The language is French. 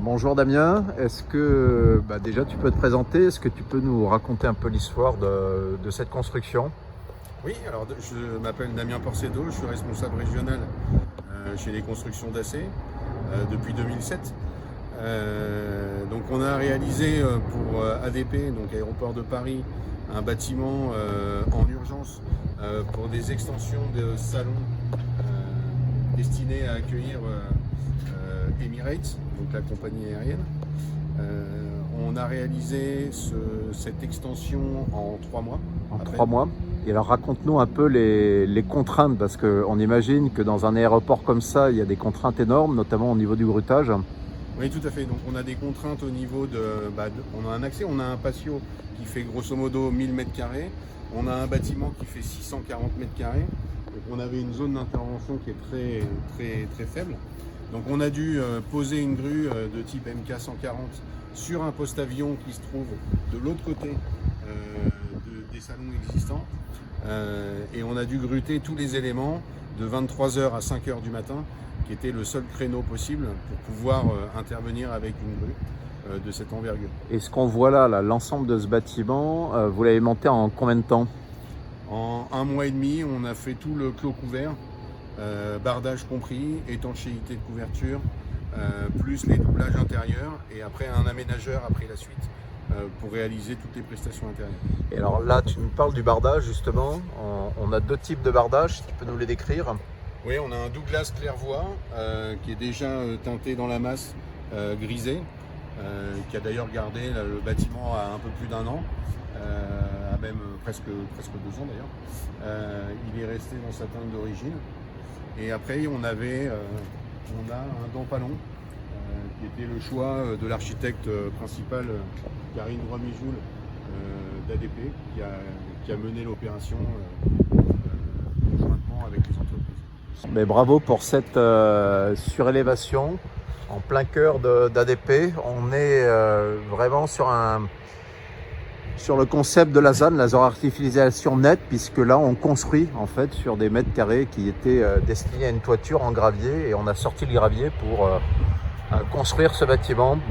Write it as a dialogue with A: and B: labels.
A: Bonjour Damien, est-ce que déjà tu peux te présenter, est-ce que tu peux nous raconter un peu l'histoire de cette construction?
B: Oui, alors je m'appelle Damien Porcedo, je suis responsable régional chez les constructions d'AC depuis 2007. Donc on a réalisé pour ADP, donc Aéroport de Paris, un bâtiment en urgence pour des extensions de salons destinés à accueillir Emirates, donc la compagnie aérienne. On a réalisé cette extension en 3 mois.
A: En 3 mois. Et alors raconte-nous un peu les contraintes, parce qu'on imagine que dans un aéroport comme ça, il y a des contraintes énormes, notamment au niveau du grutage.
B: Oui, tout à fait. Donc on a des contraintes au niveau on a un accès, on a un patio qui fait grosso modo 1000 m², on a un bâtiment qui fait 640 m², donc on avait une zone d'intervention qui est très faible. Donc on a dû poser une grue de type MK140 sur un poste avion qui se trouve de l'autre côté des salons existants, et on a dû gruter tous les éléments de 23h à 5h du matin, qui était le seul créneau possible pour pouvoir intervenir avec une grue de cette envergure.
A: Et ce qu'on voit là, l'ensemble de ce bâtiment, vous l'avez monté en combien de temps?
B: En 1 mois et demi, on a fait tout le clos couvert, bardage compris, étanchéité de couverture, plus les doublages intérieurs, et après un aménageur a pris la suite pour réaliser toutes les prestations intérieures.
A: Et alors là, tu nous parles du bardage justement. On a 2 types de bardage, si tu peux nous les décrire.
B: Oui, on a un Douglas Clairvoie qui est déjà teinté dans la masse grisé, qui a d'ailleurs gardé le bâtiment à un peu plus d'1 an, à même presque 2 ans d'ailleurs. Il est resté dans sa teinte d'origine. Et après, on a un Dampalon qui était le choix de l'architecte principal Karine Roy-Mijoul d'ADP, qui a mené l'opération conjointement avec les entreprises.
A: Mais bravo pour cette surélévation en plein cœur d'ADP. On est vraiment sur le concept de la ZAN, la zone artificialisation nette, puisque là on construit en fait sur des mètres carrés qui étaient destinés à une toiture en gravier, et on a sorti le gravier pour construire ce bâtiment.